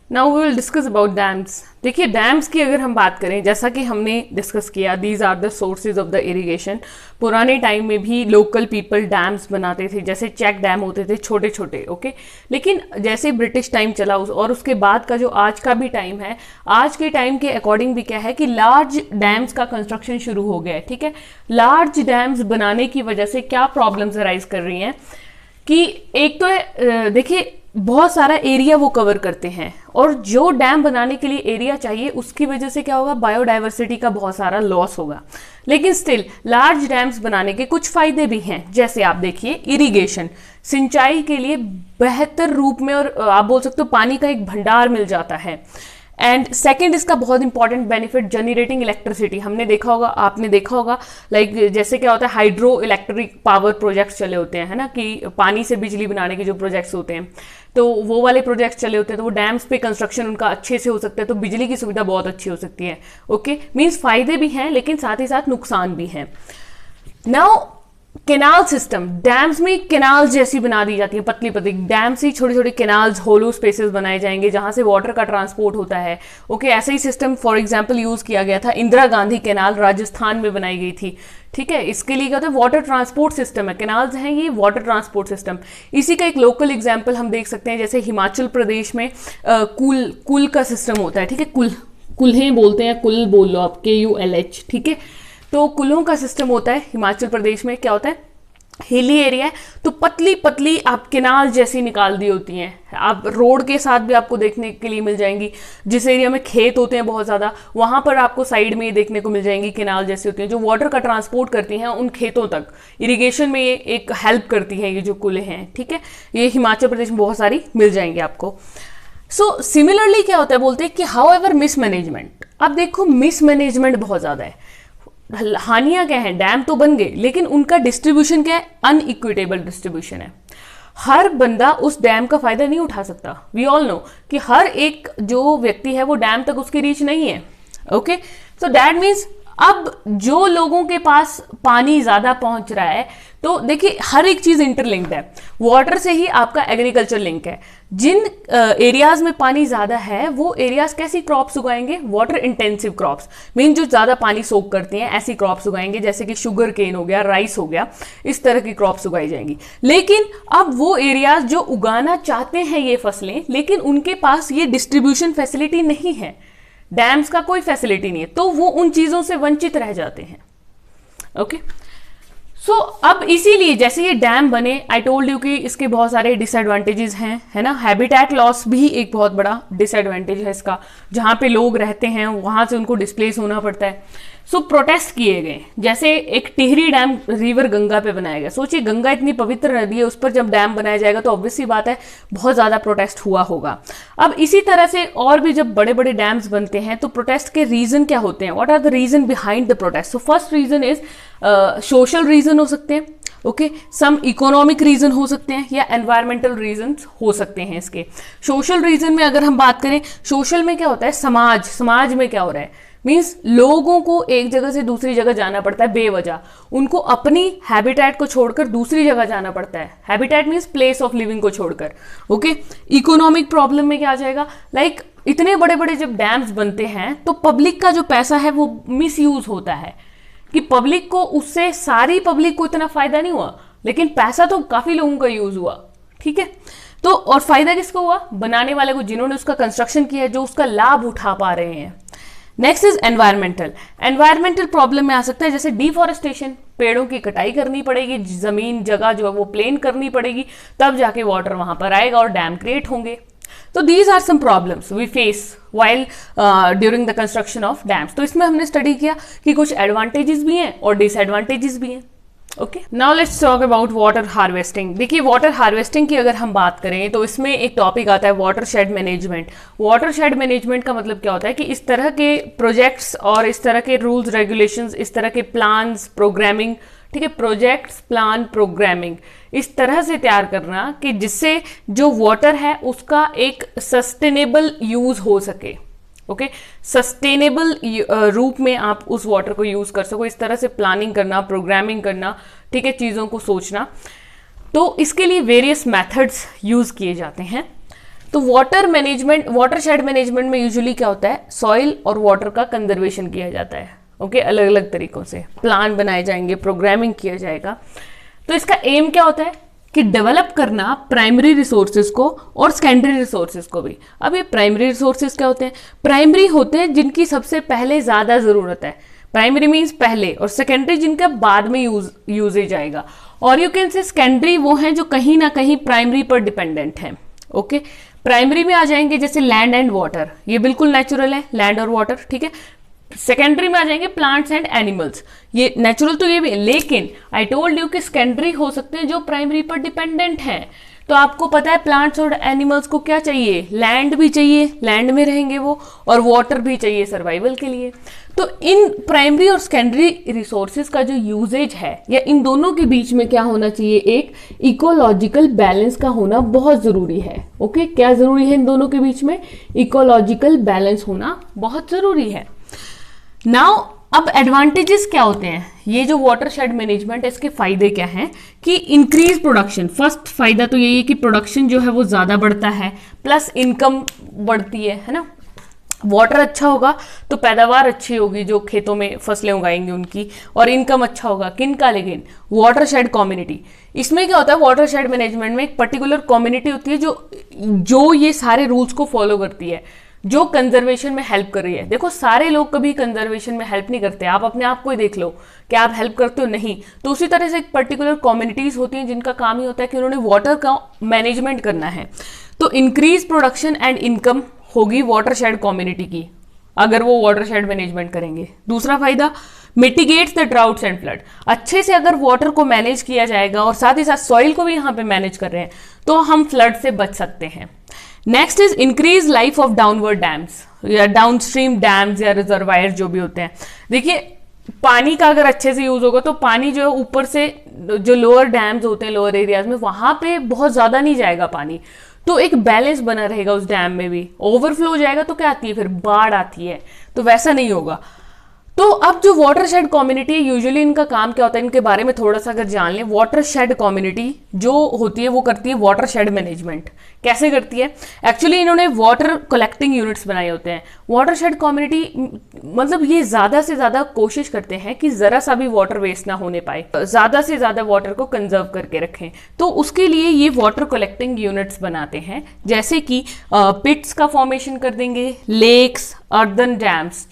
Now we will discuss about dams. देखिए dams की अगर हम बात करें, जैसा कि हमने डिस्कस किया, these are the sources of the irrigation. पुराने टाइम में भी लोकल पीपल डैम्स बनाते थे, जैसे चेक डैम होते थे छोटे छोटे, ओके। लेकिन जैसे ब्रिटिश टाइम चला और उसके बाद का जो आज का भी टाइम है, आज के टाइम के अकॉर्डिंग भी क्या है कि लार्ज डैम्स का कंस्ट्रक्शन शुरू हो गया है, ठीक है। लार्ज डैम्स बनाने की वजह से क्या प्रॉब्लम्स अराइज कर रही हैं कि एक तो है, देखिए बहुत सारा एरिया वो कवर करते हैं, और जो डैम बनाने के लिए एरिया चाहिए उसकी वजह से क्या होगा, बायोडाइवर्सिटी का बहुत सारा लॉस होगा। लेकिन स्टिल लार्ज डैम्स बनाने के कुछ फायदे भी हैं, जैसे आप देखिए इरिगेशन, सिंचाई के लिए बेहतर रूप में, और आप बोल सकते हो पानी का एक भंडार मिल जाता है। एंड सेकेंड इसका बहुत इंपॉर्टेंट बेनिफिट, जनरेटिंग इलेक्ट्रिसिटी। हमने देखा होगा, आपने देखा होगा, लाइक जैसे क्या होता है, हाइड्रो इलेक्ट्रिक पावर प्रोजेक्ट्स चले होते हैं, है ना, कि पानी से बिजली बनाने के जो प्रोजेक्ट्स होते हैं, तो वो वाले प्रोजेक्ट्स चले होते हैं, तो वो डैम्स पे कंस्ट्रक्शन उनका अच्छे से हो सकता है, तो बिजली की सुविधा बहुत अच्छी हो सकती है, ओके। मीन्स फायदे भी हैं लेकिन साथ ही साथ नुकसान भी हैं। नाउ कैनाल सिस्टम, डैम्स में कैनाल जैसी बना दी जाती है, पतली पतली डैम से छोटे छोटे कैनाल्स, होलो स्पेसेस बनाए जाएंगे जहां से वाटर का ट्रांसपोर्ट होता है, ओके। ऐसा ही सिस्टम फॉर एग्जांपल यूज किया गया था, इंदिरा गांधी कैनाल राजस्थान में बनाई गई थी, ठीक है। इसके लिए क्या होता है, वाटर ट्रांसपोर्ट सिस्टम है, कैनाल्स हैं ये वाटर ट्रांसपोर्ट सिस्टम। इसी का एक लोकल एग्जाम्पल हम देख सकते हैं, जैसे हिमाचल प्रदेश में कुल का सिस्टम होता है, ठीक है। कुल्हें बोलते हैं, कुल बोल लो आप, KULH, ठीक है। तो कुलों का सिस्टम होता है हिमाचल प्रदेश में। क्या होता है, हिली एरिया है, तो पतली पतली आप कैनाल जैसी निकाल दी होती हैं, आप रोड के साथ भी आपको देखने के लिए मिल जाएंगी। जिस एरिया में खेत होते हैं बहुत ज़्यादा, वहाँ पर आपको साइड में ये देखने को मिल जाएंगी कैनाल जैसी होती हैं, जो वाटर का ट्रांसपोर्ट करती हैं उन खेतों तक। इरिगेशन में ये एक हेल्प करती है, ये जो कुलें हैं, ठीक है। ये हिमाचल प्रदेश में बहुत सारी मिल जाएंगी आपको। सो सिमिलरली क्या होता है, बोलते हैं कि हाउ एवर मिसमैनेजमेंट। अब देखो मिसमैनेजमेंट बहुत ज़्यादा है, हानियां क्या है, डैम तो बन गए लेकिन उनका डिस्ट्रीब्यूशन क्या है, अनइक्विटेबल डिस्ट्रीब्यूशन है। हर बंदा उस डैम का फायदा नहीं उठा सकता। वी ऑल नो कि हर एक जो व्यक्ति है वो डैम तक उसकी रीच नहीं है, ओके। सो दैट मीन्स अब जो लोगों के पास पानी ज्यादा पहुंच रहा है, तो देखिए हर एक चीज इंटरलिंक्ड है, वाटर से ही आपका एग्रीकल्चर लिंक है। जिन एरियाज में पानी ज्यादा है वो एरियाज कैसी क्रॉप्स उगाएंगे, वाटर इंटेंसिव क्रॉप्स, मीन जो ज्यादा पानी सोक करती हैं ऐसी क्रॉप्स उगाएंगे, जैसे कि शुगर केन हो गया, राइस हो गया, इस तरह की क्रॉप्स उगाई जाएंगी। लेकिन अब वो एरियाज जो उगाना चाहते हैं ये फसलें, लेकिन उनके पास ये डिस्ट्रीब्यूशन फैसिलिटी नहीं है, डैम्स का कोई फैसिलिटी नहीं है, तो वो उन चीजों से वंचित रह जाते हैं, ओके। सो अब इसीलिए जैसे ये डैम बने, आई टोल्ड यू कि इसके बहुत सारे डिसएडवांटेजेस हैं, है ना। हैबिटेट लॉस भी एक बहुत बड़ा डिसएडवांटेज है इसका, जहां पे लोग रहते हैं वहां से उनको डिस्प्लेस होना पड़ता है। सो प्रोटेस्ट किए गए, जैसे एक टिहरी डैम रिवर गंगा पे बनाया गया। सोचिए गंगा इतनी पवित्र नदी है, उस पर जब डैम बनाया जाएगा तो ऑब्वियस सी बात है बहुत ज्यादा प्रोटेस्ट हुआ होगा। अब इसी तरह से और भी जब बड़े बड़े डैम्स बनते हैं तो प्रोटेस्ट के रीजन क्या होते हैं, what are the reason behind the protest. So first reason is social reason हो सकते हैं, ओके, सम इकोनॉमिक रीजन हो सकते हैं, या एनवायरमेंटल रीजन हो सकते हैं इसके। सोशल रीजन में अगर हम बात करें, सोशल में क्या होता है, समाज में क्या हो रहा है, मीन्स लोगों को एक जगह से दूसरी जगह जाना पड़ता है बेवजह, उनको अपनी हैबिटेट को छोड़कर दूसरी जगह जाना पड़ता है। Habitat means place of living को छोड़कर, ओके। इकोनॉमिक प्रॉब्लम में क्या आ जाएगा, लाइक इतने बड़े बड़े जब डैम्स बनते हैं तो पब्लिक का जो पैसा है वो मिस यूज होता है, कि पब्लिक को उससे, सारी पब्लिक को इतना फायदा नहीं हुआ, लेकिन पैसा तो काफी लोगों का यूज हुआ, ठीक है। तो और फायदा किसको हुआ, बनाने वाले को, जिन्होंने उसका कंस्ट्रक्शन किया है, जो उसका लाभ उठा पा रहे हैं। नेक्स्ट इज एनवायरमेंटल प्रॉब्लम में आ सकता है, जैसे डिफॉरेस्टेशन, पेड़ों की कटाई करनी पड़ेगी, जमीन जगह जो है वो प्लेन करनी पड़ेगी, तब जाके वाटर वहां पर आएगा और डैम क्रिएट होंगे। तो these are some problems we face while during the construction of dams. तो इसमें हमने स्टडी किया कि कुछ एडवांटेजेस भी हैं और डिसएडवांटेजेस भी हैं, okay. Now let's talk about water harvesting. देखिए वाटर हार्वेस्टिंग की अगर हम बात करें तो इसमें एक टॉपिक आता है water shade management. Water shade management का मतलब क्या होता है कि इस तरह के प्रोजेक्ट्स और इस तरह के रूल्स रेगुलेशंस, इस तरह के प्लान्स, प्रोग्रामिंग, ठीक है, प्रोजेक्ट्स, प्लान, प्रोग्रामिंग इस तरह से तैयार करना कि जिससे जो वाटर है उसका एक सस्टेनेबल यूज हो सके, ओके। सस्टेनेबल रूप में आप उस वाटर को यूज कर सको, इस तरह से प्लानिंग करना, प्रोग्रामिंग करना, ठीक है, चीजों को सोचना। तो इसके लिए वेरियस मेथड्स यूज किए जाते हैं। तो वाटर मैनेजमेंट, वाटरशेड मैनेजमेंट में यूजुअली क्या होता है, सॉइल और वाटर का कंजर्वेशन किया जाता है। ओके, अलग अलग तरीकों से प्लान बनाए जाएंगे, प्रोग्रामिंग किया जाएगा। तो इसका एम क्या होता है कि डेवलप करना प्राइमरी रिसोर्सेज को और सेकेंडरी रिसोर्सेज को भी। अब ये प्राइमरी रिसोर्सेज क्या होते हैं, प्राइमरी होते हैं जिनकी सबसे पहले ज्यादा जरूरत है, प्राइमरी मीन्स पहले, और सेकेंडरी जिनका बाद में यूजेज आएगा, और यू कैन से सेकेंडरी वो हैं जो कहीं ना कहीं प्राइमरी पर डिपेंडेंट हैं। ओके, प्राइमरी में आ जाएंगे जैसे लैंड एंड वाटर, ये बिल्कुल नेचुरल है, लैंड और वाटर, ठीक है। सेकेंडरी में आ जाएंगे प्लांट्स एंड एनिमल्स, ये नेचुरल तो ये भी, लेकिन आई टोल्ड यू कि सेकेंडरी हो सकते हैं जो प्राइमरी पर डिपेंडेंट हैं। तो आपको पता है प्लांट्स और एनिमल्स को क्या चाहिए, लैंड भी चाहिए, लैंड में रहेंगे वो, और वाटर भी चाहिए सर्वाइवल के लिए। तो इन प्राइमरी और सेकेंडरी रिसोर्सेज का जो यूजेज है, या इन दोनों के बीच में क्या होना चाहिए, एक इकोलॉजिकल बैलेंस का होना बहुत जरूरी है। ओके, क्या जरूरी है इन दोनों के बीच में, इकोलॉजिकल बैलेंस होना बहुत जरूरी है। नाउ अब एडवांटेजेस क्या होते हैं, ये जो वाटरशेड मैनेजमेंट है इसके फायदे क्या हैं कि इंक्रीज प्रोडक्शन, फर्स्ट फायदा तो यही है कि प्रोडक्शन जो है वो ज्यादा बढ़ता है, प्लस इनकम बढ़ती है ना। वाटर अच्छा होगा तो पैदावार अच्छी होगी, जो खेतों में फसलें उगाएंगे उनकी, और इनकम अच्छा होगा किनका, लेकिन वाटरशेड कम्युनिटी। इसमें क्या होता है, वाटरशेड मैनेजमेंट में एक पर्टिकुलर कम्युनिटी होती है जो ये सारे रूल्स को फॉलो करती है, जो कंजर्वेशन में हेल्प कर रही है। देखो सारे लोग कभी कंजर्वेशन में हेल्प नहीं करते, आप अपने आप को ही देख लो कि आप हेल्प करते हो, नहीं। तो उसी तरह से एक पर्टिकुलर कम्युनिटीज होती हैं जिनका काम ही होता है कि उन्होंने वाटर का मैनेजमेंट करना है। तो इंक्रीज प्रोडक्शन एंड इनकम होगी वाटरशेड कम्युनिटी की अगर वो वाटरशेड मैनेजमेंट करेंगे। दूसरा फायदा, mitigates the droughts and flood, अच्छे से अगर वाटर को मैनेज किया जाएगा और साथ ही साथ सॉइल को भी यहाँ पे मैनेज कर रहे हैं तो हम फ्लड से बच सकते हैं। Next is increase life of downward dams या डाउनस्ट्रीम डैम्स या रिजर्वायर जो भी होते हैं। देखिए पानी का अगर अच्छे से यूज होगा तो पानी जो है ऊपर से जो लोअर डैम्स होते हैं लोअर एरियाज में वहां पे बहुत ज्यादा नहीं जाएगा पानी, तो एक बैलेंस बना रहेगा उस डैम में भी। ओवरफ्लो हो जाएगा तो क्या आती है, फिर बाढ़ आती है, तो वैसा नहीं होगा। तो अब जो वाटरशेड कम्युनिटी है यूजुअली इनका काम क्या होता है, इनके बारे में थोड़ा सा अगर जान लें। वाटरशेड कम्युनिटी जो होती है वो करती है वाटरशेड मैनेजमेंट। कैसे करती है, एक्चुअली इन्होंने वाटर कलेक्टिंग यूनिट्स बनाए होते हैं। वाटरशेड कम्युनिटी मतलब ये ज्यादा से ज्यादा कोशिश करते हैं कि जरा सा भी वाटर वेस्ट ना होने पाए, ज्यादा से ज्यादा वाटर को कंजर्व करके रखें। तो उसके लिए ये वाटर कलेक्टिंग यूनिट्स बनाते हैं, जैसे कि पिट्स का फॉर्मेशन कर देंगे, lakes, earthen dams,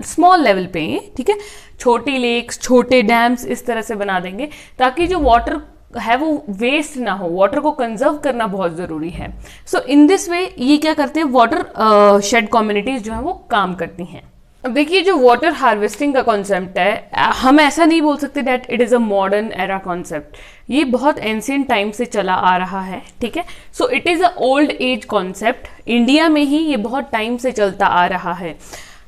small level पे, ठीक है, छोटी लेक्स, छोटे डैम्स इस तरह से बना देंगे ताकि जो वाटर है वो वेस्ट ना हो। वाटर को कंजर्व करना बहुत जरूरी है। सो इन दिस वे ये क्या करते हैं, वाटर शेड कम्युनिटीज जो है वो काम करती हैं। अब देखिए जो वाटर हार्वेस्टिंग का कॉन्सेप्ट है, हम ऐसा नहीं बोल सकते that it is a modern era concept, ये बहुत एंशिएंट टाइम से चला आ रहा है, ठीक है। So it is a old age concept, India में ही ये बहुत टाइम से चलता आ रहा है।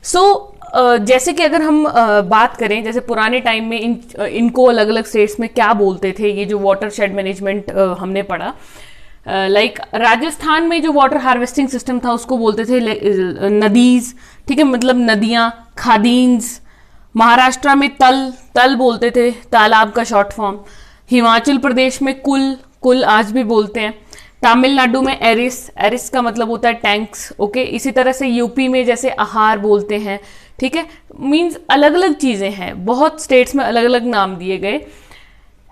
सो जैसे कि अगर हम बात करें, जैसे पुराने टाइम में इनको अलग अलग स्टेट्स में क्या बोलते थे, ये जो वाटर शेड मैनेजमेंट हमने पढ़ा, लाइक राजस्थान में जो वाटर हार्वेस्टिंग सिस्टम था उसको बोलते थे नदीज, ठीक है, मतलब नदियां, खादीन्स। महाराष्ट्र में तल बोलते थे, तालाब का शॉर्ट फॉर्म। हिमाचल प्रदेश में कुल आज भी बोलते हैं। तमिलनाडु में एरिस का मतलब होता है टैंक्स, ओके। इसी तरह से यूपी में जैसे आहार बोलते हैं, ठीक है। मीन्स अलग अलग चीजें हैं, बहुत स्टेट्स में अलग अलग नाम दिए गए।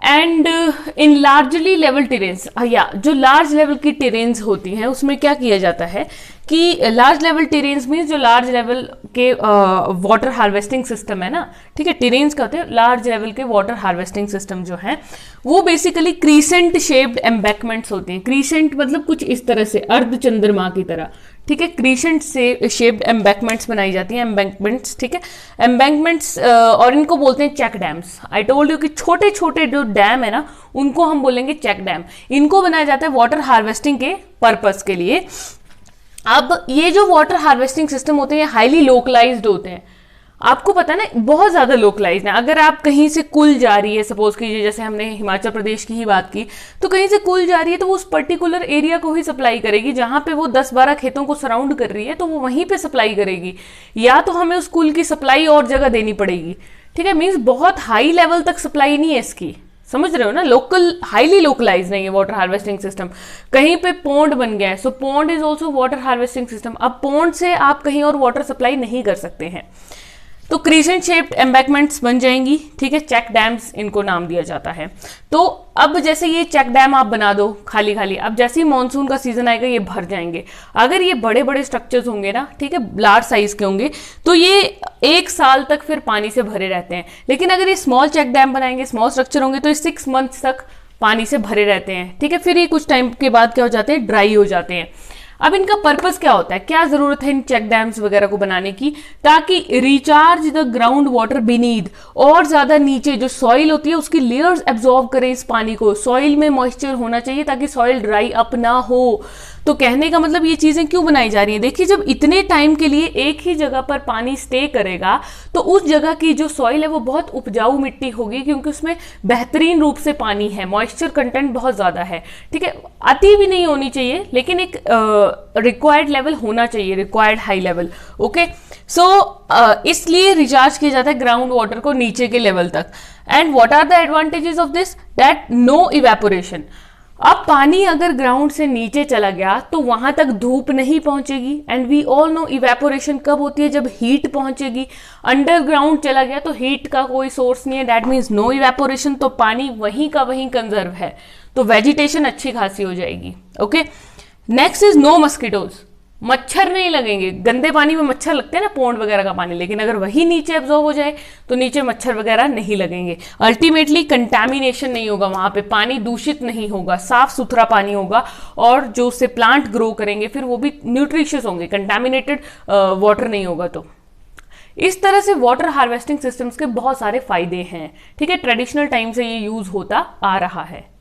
And in largely level terrains, या जो लार्ज लेवल की टेरेन्स होती हैं उसमें क्या किया जाता है कि लार्ज लेवल टेरेन्स मीन्स जो लार्ज लेवल के वाटर हार्वेस्टिंग सिस्टम है ना, ठीक है। टेरेन्स का होते हैं लार्ज लेवल के वाटर हार्वेस्टिंग सिस्टम जो है वो बेसिकली क्रीसेंट शेप्ड एम्बैंकमेंट्स होते हैं। क्रीसेंट मतलब कुछ इस तरह से अर्ध चंद्रमा की तरह, ठीक है। क्रीसेंट से शेप्ड एम्बैंकमेंट्स बनाई जाती हैं, एम्बैंकमेंट्स, ठीक है। एम्बैंकमेंट्स और इनको बोलते हैं check dams. I told you कि छोटे छोटे जो डैम है ना उनको हम बोलेंगे चेक डैम। इनको बनाया जाता है वाटर हार्वेस्टिंग के पर्पस के लिए। अब ये जो वाटर हार्वेस्टिंग सिस्टम होते हैं ये हाईली लोकलाइज्ड होते हैं। आपको पता है ना बहुत ज्यादा लोकलाइज्ड है। अगर आप कहीं से कुल जा रही है, सपोज कीजिए जैसे हमने हिमाचल प्रदेश की ही बात की, तो कहीं से कुल जा रही है तो वो उस पर्टिकुलर एरिया को ही सप्लाई करेगी जहां पे वो 10-12 खेतों को सराउंड कर रही है, तो वो वहीं पे सप्लाई करेगी। या तो हमें उस कुल की सप्लाई और जगह देनी पड़ेगी, ठीक है। मीन्स बहुत हाई लेवल तक सप्लाई नहीं है इसकी, समझ रहे हो ना, लोकल, हाईली लोकलाइज नहीं है वाटर हार्वेस्टिंग सिस्टम। कहीं पे पॉन्ड बन गया है, so pond is also water harvesting system. अब पॉन्ड से आप कहीं और वाटर सप्लाई नहीं कर सकते हैं, तो क्रीसेंट शेप्ड एम्बैकमेंट्स बन जाएंगी, ठीक है, चेक डैम्स इनको नाम दिया जाता है। तो अब जैसे ये चेक डैम आप बना दो खाली खाली, अब जैसे ही मानसून का सीजन आएगा ये भर जाएंगे। अगर ये बड़े बड़े स्ट्रक्चर्स होंगे ना, ठीक है, लार्ज साइज के होंगे, तो ये 1 साल तक फिर पानी से भरे रहते हैं। लेकिन अगर ये स्मॉल चेक डैम बनाएंगे, स्मॉल स्ट्रक्चर होंगे, तो ये 6 मंथ्स तक पानी से भरे रहते हैं, ठीक है। फिर ये कुछ टाइम के बाद क्या हो जाते हैं, ड्राई हो जाते हैं। अब इनका पर्पस क्या होता है, क्या जरूरत है इन चेक डैम्स वगैरह को बनाने की, ताकि recharge the ground water beneath, और ज्यादा नीचे जो सॉइल होती है उसकी लेयर्स एब्जॉर्ब करे इस पानी को। सॉइल में मॉइस्चर होना चाहिए ताकि सॉइल ड्राई अप ना हो। तो कहने का मतलब ये चीजें क्यों बनाई जा रही हैं, देखिए जब इतने टाइम के लिए एक ही जगह पर पानी स्टे करेगा तो उस जगह की जो सॉइल है वो बहुत उपजाऊ मिट्टी होगी, क्योंकि उसमें बेहतरीन रूप से पानी है, मॉइस्चर कंटेंट बहुत ज्यादा है, ठीक है। अति भी नहीं होनी चाहिए, लेकिन एक रिक्वायर्ड लेवल होना चाहिए, रिक्वायर्ड हाई लेवल, ओके। सो इसलिए रिचार्ज किया जाता है ग्राउंड वाटर को नीचे के लेवल तक। And what are the advantages of this, that no evaporation. अब पानी अगर ग्राउंड से नीचे चला गया तो वहां तक धूप नहीं पहुंचेगी, and we all know evaporation कब होती है, जब हीट पहुंचेगी। अंडरग्राउंड चला गया तो हीट का कोई सोर्स नहीं है, दैट मीन्स नो इवेपोरेशन, तो पानी वहीं का वहीं कंजर्व है, तो वेजिटेशन अच्छी खासी हो जाएगी, okay. Next is no mosquitoes, मच्छर नहीं लगेंगे। गंदे पानी में मच्छर लगते हैं ना, पॉन्ड वगैरह का पानी, लेकिन अगर वही नीचे एब्जॉर्ब हो जाए तो नीचे मच्छर वगैरह नहीं लगेंगे। अल्टीमेटली कंटैमिनेशन नहीं होगा, वहां पे पानी दूषित नहीं होगा, साफ सुथरा पानी होगा, और जो उससे प्लांट ग्रो करेंगे फिर वो भी न्यूट्रिशियस होंगे, कंटैमिनेटेड वाटर नहीं होगा। तो इस तरह से वाटर हार्वेस्टिंग सिस्टम्स के बहुत सारे फायदे हैं, ठीक है। ट्रेडिशनल टाइम से ये यूज होता आ रहा है।